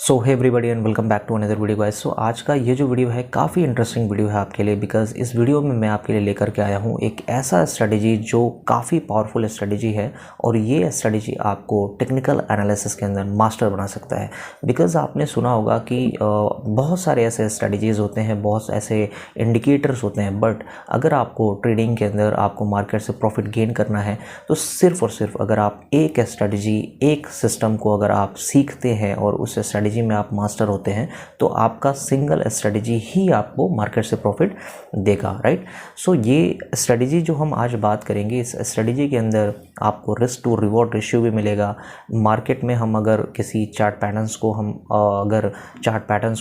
So hey everybody and welcome back to another video guys. So आज का ये जो वीडियो है काफ़ी इंटरेस्टिंग वीडियो है आपके लिए, बिकॉज इस वीडियो में मैं आपके लिए लेकर के आया हूँ एक ऐसा स्ट्रेटजी जो काफ़ी पावरफुल स्ट्रेटजी है और ये स्ट्रेटजी आपको टेक्निकल एनालिसिस के अंदर मास्टर बना सकता है। बिकॉज आपने सुना होगा कि बहुत सारे ऐसे स्ट्रेटजीज़ होते हैं, बहुत ऐसे इंडिकेटर्स होते हैं, बट अगर आपको ट्रेडिंग के अंदर आपको मार्केट से प्रॉफिट गेन करना है तो सिर्फ और सिर्फ अगर आप एक स्ट्रेटजी, एक सिस्टम को अगर आप सीखते हैं और उस स्ट्रेटजी में आप मास्टर होते हैं तो आपका सिंगल स्ट्रेटजी ही आपको मार्केट से प्रॉफिट देगा, राइट। सो ये स्ट्रेटजी जो हम आज बात करेंगे, इस स्ट्रेटजी के अंदर आपको रिस्क टू रिवॉर्ड रेशियो भी मिलेगा। मार्केट में हम अगर किसी चार्ट पैटर्न्स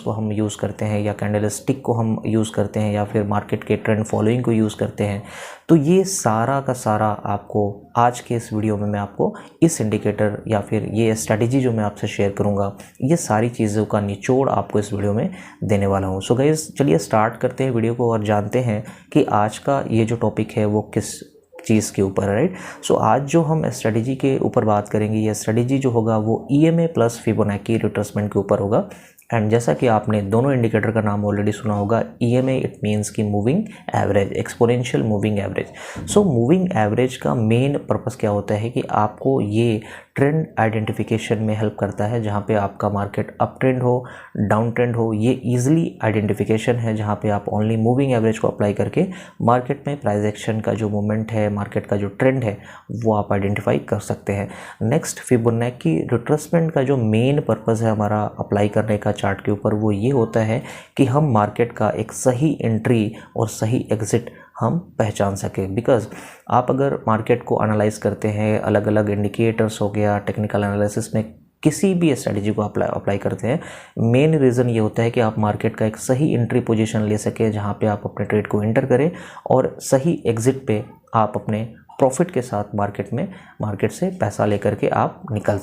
को हम यूज़ करते हैं या कैंडल स्टिक को हम यूज़ करते हैं या फिर मार्केट के ट्रेंड फॉलोइंग को यूज़ करते हैं, तो ये सारा का सारा आपको आज के इस वीडियो में मैं आपको इस इंडिकेटर या फिर ये स्ट्रेटजी जो मैं आपसे शेयर करूंगा, ये सारी चीज़ों का निचोड़ आपको इस वीडियो में देने वाला हूं। सो गाइस, चलिए स्टार्ट करते हैं वीडियो को और जानते हैं कि आज का ये जो टॉपिक है वो किस चीज़ के ऊपर है, राइट। सो आज जो हम स्ट्रेटजी के ऊपर बात करेंगे, ये स्ट्रेटजी जो होगा वो EMA प्लस फिबोनाची रिट्रेसमेंट के ऊपर होगा। एंड जैसा कि आपने दोनों इंडिकेटर का नाम ऑलरेडी सुना होगा, EMA इट मीन्स की moving average, exponential moving average. So moving average का मेन पर्पस क्या होता है कि आपको ये ट्रेंड आइडेंटिफिकेशन में हेल्प करता है। जहाँ पे आपका मार्केट अप ट्रेंड हो, डाउन ट्रेंड हो, ये इजीली आइडेंटिफिकेशन है जहाँ पे आप ओनली मूविंग एवरेज को अप्लाई करके मार्केट में प्राइस एक्शन का जो मोमेंट है, मार्केट का जो ट्रेंड है, वो आप आइडेंटिफाई कर सकते हैं। नेक्स्ट, फिबोनाची रिट्रेसमेंट का जो मेन पर्पस है हमारा अप्लाई करने का चार्ट के ऊपर, वो ये होता है कि हम मार्केट का एक सही एंट्री और सही एग्जिट हम पहचान सकें। बिकॉज आप अगर मार्केट को एनालाइज करते हैं, अलग अलग इंडिकेटर्स हो गया, टेक्निकल एनालिसिस में किसी भी स्ट्रेटजी को अप्लाई करते हैं, मेन रीज़न ये होता है कि आप मार्केट का एक सही एंट्री पोजीशन ले सकें जहाँ पे आप अपने ट्रेड को एंटर करें और सही एग्जिट पे आप अपने प्रॉफिट के साथ मार्केट से पैसा लेकर के आप निकल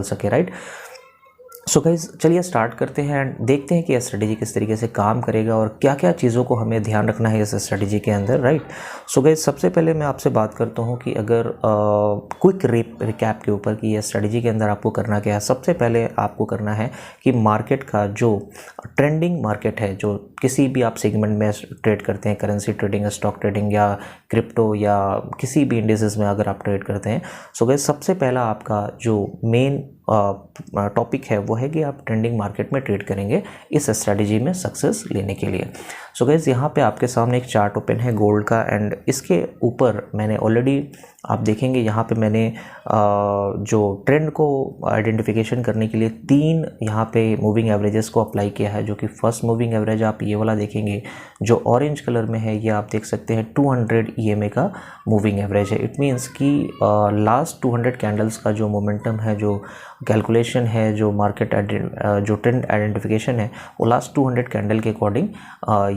सके, राइट। सो गाइज, चलिए स्टार्ट करते हैं एंड देखते हैं कि यह स्ट्रेटजी किस तरीके से काम करेगा और क्या क्या चीज़ों को हमें ध्यान रखना है इस स्ट्रेटजी के अंदर, राइट। सो गाइज, सबसे पहले मैं आपसे बात करता हूँ कि अगर क्विक रिकैप के ऊपर कि यह स्ट्रेटजी के अंदर आपको करना क्या है। सबसे पहले आपको करना है कि मार्केट का जो ट्रेंडिंग मार्केट है, जो किसी भी आप सेगमेंट में ट्रेड करते हैं, करेंसी ट्रेडिंग, स्टॉक ट्रेडिंग या क्रिप्टो या किसी भी इंडिसेस में अगर आप ट्रेड करते हैं, सो गाइज सबसे पहला आपका जो मेन टॉपिक है वो है कि आप ट्रेंडिंग मार्केट में ट्रेड करेंगे इस स्ट्रेटजी में सक्सेस लेने के लिए। सो गाइस, यहाँ पे आपके सामने एक चार्ट ओपन है गोल्ड का एंड इसके ऊपर मैंने ऑलरेडी, आप देखेंगे यहाँ पे मैंने जो ट्रेंड को आइडेंटिफिकेशन करने के लिए 3 यहाँ पे मूविंग एवरेजेस को अप्लाई किया है। जो कि फर्स्ट मूविंग एवरेज आप ये वाला देखेंगे जो ऑरेंज कलर में है, ये आप देख सकते हैं 200 EMA का मूविंग एवरेज है। इट मीन्स कि लास्ट 200 कैंडल्स का जो मोमेंटम है, जो कैलकुलेशन है, जो मार्केट जो ट्रेंड आइडेंटिफिकेशन है, वो लास्ट 200 कैंडल के अकॉर्डिंग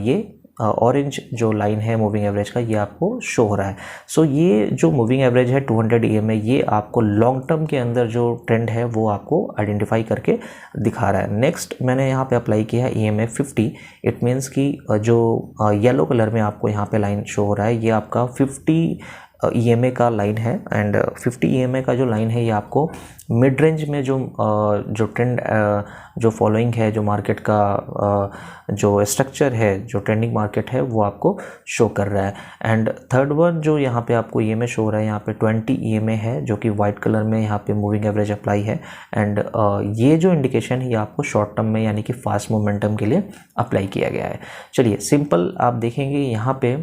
ये ऑरेंज जो लाइन है मूविंग एवरेज का, ये आपको शो हो रहा है। सो ये जो मूविंग एवरेज है 200 EMA, ये आपको लॉन्ग टर्म के अंदर जो ट्रेंड है वो आपको आइडेंटिफाई करके दिखा रहा है। नेक्स्ट मैंने यहाँ पे अप्लाई किया है EMA 50। इट मीन्स कि जो येलो कलर में आपको यहाँ पे लाइन शो हो रहा है, ये आपका 50 EMA का लाइन है। एंड 50 EMA का जो लाइन है ये आपको मिड रेंज में जो ट्रेंड जो फॉलोइंग है, जो मार्केट का जो स्ट्रक्चर है, जो ट्रेंडिंग मार्केट है, वो आपको शो कर रहा है। एंड थर्ड वन जो यहाँ पे आपको EMA शो हो रहा है, यहाँ पे 20 EMA है जो कि वाइट कलर में यहाँ पे मूविंग एवरेज अप्लाई है। एंड ये जो इंडिकेशन है ये आपको शॉर्ट टर्म में यानी कि फास्ट मोमेंटम के लिए अप्लाई किया गया है। चलिए सिंपल आप देखेंगे यहाँ पे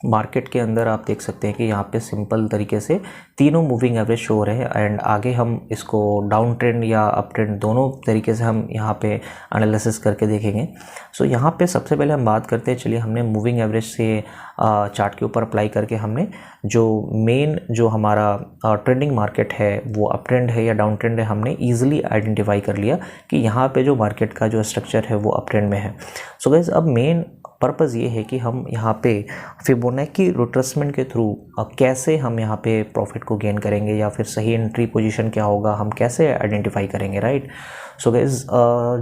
मार्केट के अंदर आप देख सकते हैं कि यहाँ पे सिंपल तरीके से तीनों मूविंग एवरेज शो हो रहे हैं। एंड आगे हम इसको डाउन ट्रेंड या अप ट्रेंड दोनों तरीके से हम यहाँ पे एनालिसिस करके देखेंगे। सो यहाँ पे सबसे पहले हम बात करते हैं, चलिए हमने मूविंग एवरेज से चार्ट के ऊपर अप्लाई करके हमने जो मेन जो हमारा ट्रेंडिंग मार्केट है वो अप ट्रेंड है या डाउन ट्रेंड है, हमने ईजिली आइडेंटिफाई कर लिया कि यहाँ पे जो मार्केट का जो स्ट्रक्चर है वो अप ट्रेंड में है। सो गाइस, अब मेन पर्पज़ ये है कि हम यहाँ पे फिबोनाची रिट्रेसमेंट के थ्रू कैसे हम यहाँ पे प्रॉफिट को गेन करेंगे, या फिर सही एंट्री पोजीशन क्या होगा, हम कैसे आइडेंटिफाई करेंगे, राइट। सो गाइस,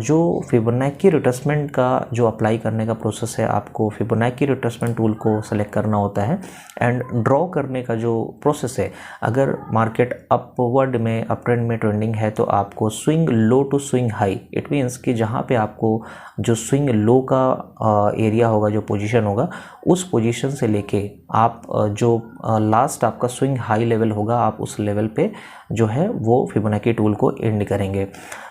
जो फिबोनाची रिट्रेसमेंट का जो अप्लाई करने का प्रोसेस है, आपको फिबोनाची रिट्रेसमेंट टूल को सेलेक्ट करना होता है एंड ड्रॉ करने का जो प्रोसेस है, अगर मार्केट अपवर्ड में अप ट्रेंड में ट्रेंडिंग है तो आपको swing low to swing high, it means कि जहाँ पे आपको जो स्विंग लो का एरिया होगा, जो पोजीशन होगा, उस पोजीशन से लेके आप जो लास्ट आपका स्विंग हाई लेवल होगा, आप उस लेवल पे जो है वो फिबोनाची टूल को एंड करेंगे।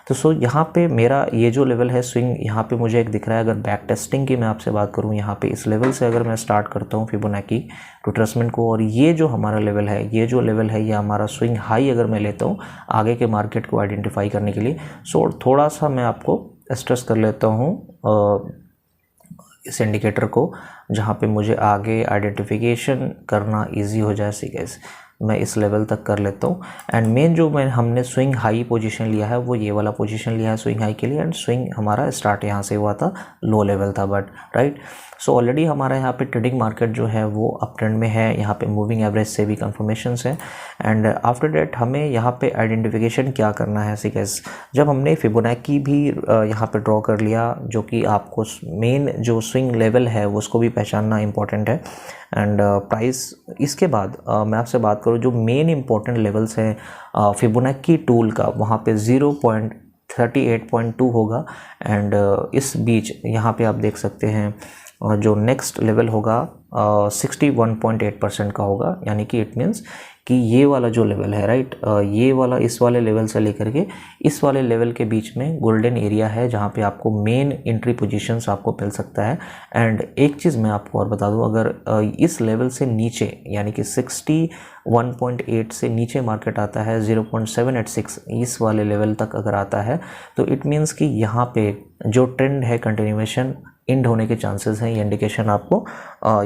तो सो यहाँ पे मेरा ये जो लेवल है स्विंग, यहाँ पे मुझे एक दिख रहा है। अगर बैक टेस्टिंग की मैं आपसे बात करूँ, यहाँ पे इस लेवल से अगर मैं स्टार्ट करता हूँ फिबोनाची रिट्रेसमेंट को, और ये जो हमारा लेवल है, ये जो लेवल है, ये हमारा स्विंग हाई अगर मैं लेता हूँ आगे के मार्केट को आइडेंटिफाई करने के लिए, सो थोड़ा सा मैं आपको स्ट्रेस कर लेता हूँ इस इंडिकेटर को, जहाँ पे मुझे आगे आइडेंटिफिकेशन करना इजी हो जाए। सी गाइस, मैं इस लेवल तक कर लेता हूँ। एंड मेन जो हमने स्विंग हाई पोजीशन लिया है वो ये वाला पोजीशन लिया है स्विंग हाई के लिए, एंड स्विंग हमारा स्टार्ट यहाँ से हुआ था, लो लेवल था, बट राइट। सो ऑलरेडी हमारा यहाँ पे ट्रेडिंग मार्केट जो है वो अप ट्रेंड में है, यहाँ पे मूविंग एवरेज से भी कंफर्मेशंस है। एंड आफ्टर डेट हमें यहाँ पे आइडेंटिफिकेशन क्या करना है, सी गाइस, जब हमने फिबोनाची भी यहाँ पे ड्रॉ कर लिया, जो कि आपको मेन जो स्विंग लेवल है वो उसको भी पहचानना इंपॉर्टेंट है। एंड प्राइस, इसके बाद मैं आपसे बात करूँ जो मेन इंपॉर्टेंट लेवल्स हैं फिबोनाची टूल का, वहाँ पे 0.38.2 होगा। एंड इस बीच यहाँ पे आप देख सकते हैं जो नेक्स्ट लेवल होगा 61.8% का होगा, यानी कि इट मीन्स कि ये वाला जो लेवल है, राइट, ये वाला इस वाले लेवल से लेकर के इस वाले लेवल के बीच में गोल्डन एरिया है, जहाँ पे आपको मेन एंट्री पोजीशंस आपको मिल सकता है। एंड एक चीज़ मैं आपको और बता दूं, अगर इस लेवल से नीचे, यानी कि 61.8 से नीचे मार्केट आता है 0.786, इस वाले लेवल तक अगर आता है, तो इट मीन्स कि यहाँ पे जो ट्रेंड है कंटिन्यूएशन एंड होने के चांसेस हैं। ये इंडिकेशन आपको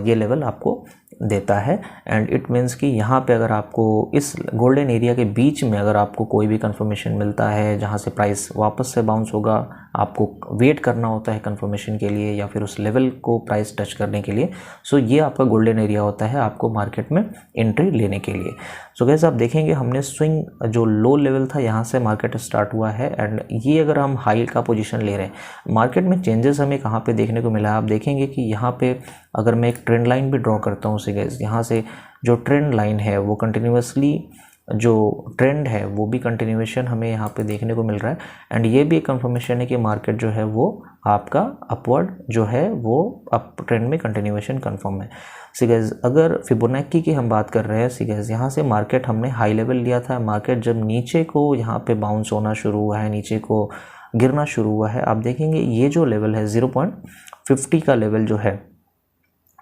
ये लेवल आपको देता है। एंड इट मीन्स कि यहाँ पे अगर आपको इस गोल्डन एरिया के बीच में अगर आपको कोई भी कंफर्मेशन मिलता है जहाँ से प्राइस वापस से बाउंस होगा, आपको वेट करना होता है कंफर्मेशन के लिए या फिर उस लेवल को प्राइस टच करने के लिए। सो ये आपका गोल्डन एरिया होता है आपको मार्केट में एंट्री लेने के लिए। सो गाइस, आप देखेंगे हमने स्विंग जो लो लेवल था यहाँ से मार्केट स्टार्ट हुआ है, एंड ये अगर हम हाई का पोजीशन ले रहे हैं, मार्केट में चेंजेस हमें कहाँ पे देखने को मिला है। आप देखेंगे कि यहाँ पे अगर मैं एक ट्रेंड लाइन भी ड्रॉ करता हूँ, गाइस, यहाँ से जो ट्रेंड लाइन है वो कंटिन्यूसली जो ट्रेंड है वो भी कंटिन्यूएशन हमें यहाँ पे देखने को मिल रहा है। एंड ये भी एक कंफर्मेशन है कि मार्केट जो है वो आपका अपवर्ड जो है वो अप ट्रेंड में कंटिन्यूएशन कंफर्म है। सी गाइस, अगर फिबोनाची की हम बात कर रहे हैं, सी गाइस, यहाँ से मार्केट हमने हाई लेवल लिया था, मार्केट जब नीचे को यहाँ पे बाउंस होना शुरू हुआ है, नीचे को गिरना शुरू हुआ है, आप देखेंगे ये जो लेवल है 0.50 का लेवल जो है,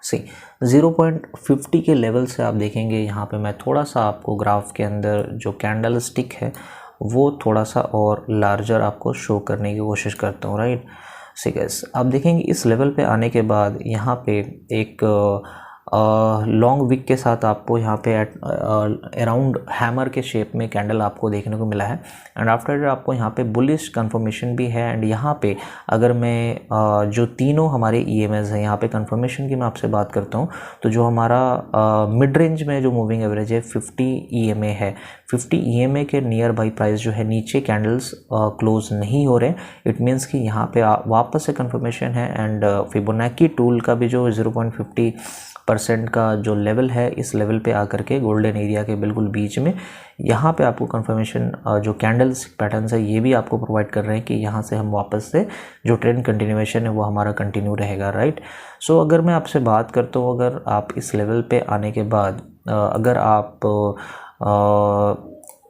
सी 0.50 के लेवल से आप देखेंगे यहाँ पे मैं थोड़ा सा आपको ग्राफ के अंदर जो कैंडल स्टिक है वो थोड़ा सा और लार्जर आपको शो करने की कोशिश करता हूँ, राइट। सी गाइस, आप देखेंगे इस लेवल पे आने के बाद यहाँ पे एक लॉन्ग विक के साथ आपको यहाँ पे अराउंड हैमर के शेप में कैंडल आपको देखने को मिला है। एंड आफ्टर आपको यहाँ पे बुलिश कंफर्मेशन भी है। एंड यहाँ पे अगर मैं जो तीनों हमारे EMAs हैं, यहाँ पे कंफर्मेशन की मैं आपसे बात करता हूँ, तो जो हमारा मिड रेंज में जो मूविंग एवरेज है 50 EMA है, 50 EMA के नियर बाई प्राइस जो है नीचे कैंडल्स क्लोज नहीं हो रहे, इट मीन्स कि यहाँ पे वापस से कंफर्मेशन है। एंड फिबोनाची टूल का भी जो 0.50% का जो लेवल है, इस लेवल पे आकर के गोल्डन एरिया के बिल्कुल बीच में यहाँ पे आपको कंफर्मेशन जो कैंडल्स पैटर्न्स है ये भी आपको प्रोवाइड कर रहे हैं कि यहाँ से हम वापस से जो ट्रेंड कंटिन्यूएशन है वो हमारा कंटिन्यू रहेगा, राइट। सो अगर मैं आपसे बात करता हूँ, अगर आप इस लेवल पे आने के बाद अगर आप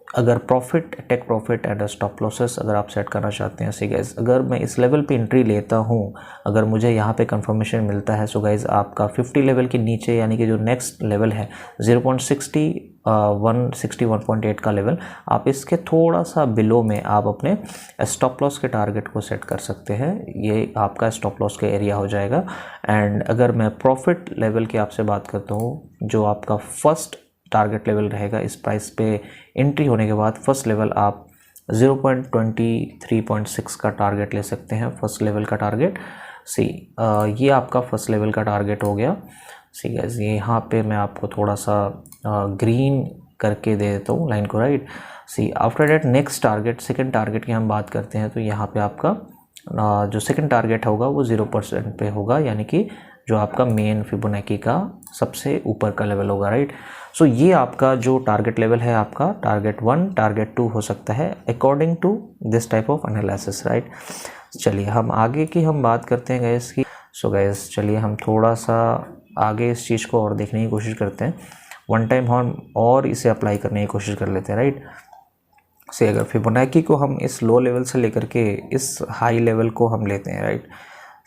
अगर profit, take profit and stop losses अगर आप सेट करना चाहते हैं, सी गाइस, अगर मैं इस लेवल पे एंट्री लेता हूँ, अगर मुझे यहाँ पे कंफर्मेशन मिलता है, सो गाइस आपका 50 लेवल के नीचे, यानी कि जो नेक्स्ट लेवल है 161.8 का लेवल, आप इसके थोड़ा सा बिलो में आप अपने स्टॉप लॉस के टारगेट को सेट कर सकते हैं। ये आपका स्टॉप लॉस के एरिया हो जाएगा। एंड अगर मैं प्रॉफिट लेवल की आपसे बात करता हूँ, जो आपका फर्स्ट टारगेट लेवल रहेगा इस प्राइस पे एंट्री होने के बाद, फर्स्ट लेवल आप 0.23.6 का टारगेट ले सकते हैं, फर्स्ट लेवल का टारगेट। सी ये आपका फर्स्ट लेवल का टारगेट हो गया। सी गाइस, ये यहाँ पे मैं आपको थोड़ा सा ग्रीन करके दे देता हूँ लाइन को, right. See after that next target, second target की हम बात करते हैं तो यहाँ पे आपका जो सेकंड टारगेट होगा वो 0% पे होगा, यानी कि जो आपका मेन फिबोनाची का सबसे ऊपर का लेवल होगा, राइट। सो ये आपका जो टारगेट लेवल है आपका टारगेट 1, टारगेट 2 हो सकता है according to this type of analysis, right. चलिए हम आगे की हम बात करते हैं गाइस की। सो गाइस चलिए हम थोड़ा सा आगे इस चीज़ को और देखने की कोशिश करते हैं, वन टाइम हम और इसे अप्लाई करने की कोशिश कर लेते हैं, राइट। से अगर फिबोनाची को हम इस लो लेवल से लेकर के इस हाई लेवल को हम लेते हैं, राइट।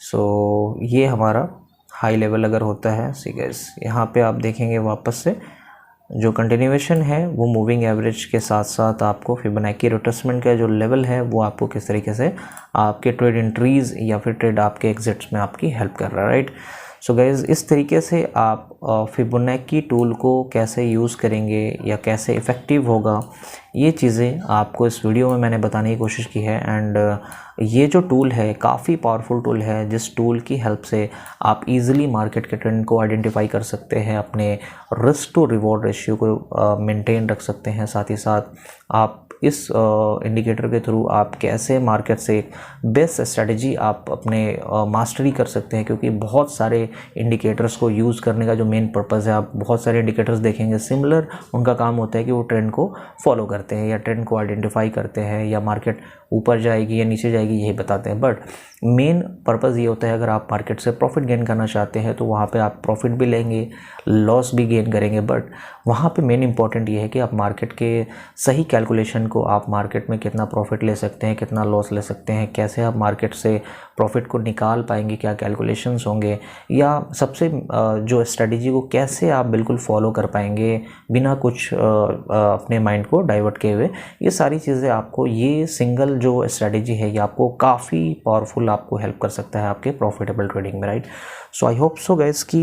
सो ये हमारा हाई लेवल अगर होता है, सी गाइस यहाँ पे आप देखेंगे वापस से जो कंटिन्यूएशन है वो मूविंग एवरेज के साथ साथ आपको फिबोनाची रिट्रेसमेंट का जो लेवल है वो आपको किस तरीके से आपके ट्रेड एंट्रीज या फिर ट्रेड आपके एग्जिट्स में आपकी हेल्प कर रहा है, राइट। सो गाइज इस तरीके से आप फिबोनाची टूल को कैसे यूज़ करेंगे या कैसे इफ़ेक्टिव होगा, ये चीज़ें आपको इस वीडियो में मैंने बताने की कोशिश की है। एंड ये जो टूल है काफ़ी पावरफुल टूल है, जिस टूल की हेल्प से आप इजीली मार्केट के ट्रेंड को आइडेंटिफाई कर सकते हैं, अपने रिस्क टू रिवॉर्ड रेशियो को मेंटेन रख सकते हैं। साथ ही साथ आप इस इंडिकेटर के थ्रू आप कैसे मार्केट से बेस्ट स्ट्रेटजी आप अपने मास्टरी कर सकते हैं, क्योंकि बहुत सारे इंडिकेटर्स को यूज़ करने का जो मेन पर्पज़ है, आप बहुत सारे इंडिकेटर्स देखेंगे सिमिलर, उनका काम होता है कि वो ट्रेंड को फॉलो करते हैं या ट्रेंड को आइडेंटिफाई करते हैं या मार्केट ऊपर जाएगी या नीचे जाएगी यही बताते हैं। बट मेन पर्पज़ ये होता है अगर आप मार्केट से प्रॉफिट गेन करना चाहते हैं तो वहाँ पे आप प्रॉफिट भी लेंगे, लॉस भी गेन करेंगे, बट वहाँ पे मेन इंपॉर्टेंट ये है कि आप मार्केट के सही कैलकुलेशन को, आप मार्केट में कितना प्रॉफिट ले सकते हैं, कितना लॉस ले सकते हैं, कैसे आप मार्केट से प्रॉफिट को निकाल पाएंगे, क्या कैलकुलेशंस होंगे, या सबसे जो स्ट्रेटजी को कैसे आप बिल्कुल फॉलो कर पाएंगे बिना कुछ अपने माइंड को डाइवर्ट किए हुए। ये सारी चीज़ें आपको, ये सिंगल जो स्ट्रेटजी है ये आपको काफ़ी पावरफुल आपको हेल्प कर सकता है आपके प्रॉफिटेबल ट्रेडिंग में, right. So I hope so guys कि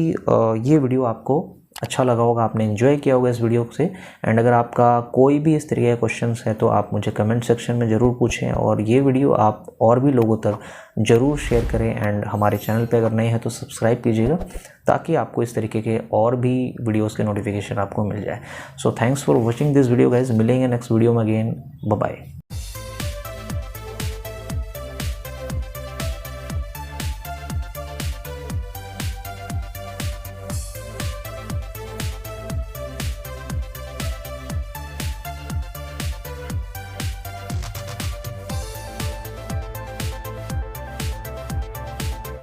ये वीडियो आपको अच्छा लगा होगा, आपने एंजॉय किया होगा इस वीडियो से। एंड अगर आपका कोई भी इस तरीके का क्वेश्चंस है तो आप मुझे कमेंट सेक्शन में ज़रूर पूछें, और ये वीडियो आप और भी लोगों तक ज़रूर शेयर करें। एंड हमारे चैनल पे अगर नए हैं तो सब्सक्राइब कीजिएगा, ताकि आपको इस तरीके के और भी वीडियोज़ के नोटिफिकेशन आपको मिल जाए। So thanks for watching this video guys, मिलेंगे नेक्स्ट वीडियो में अगेन, बाय बाय।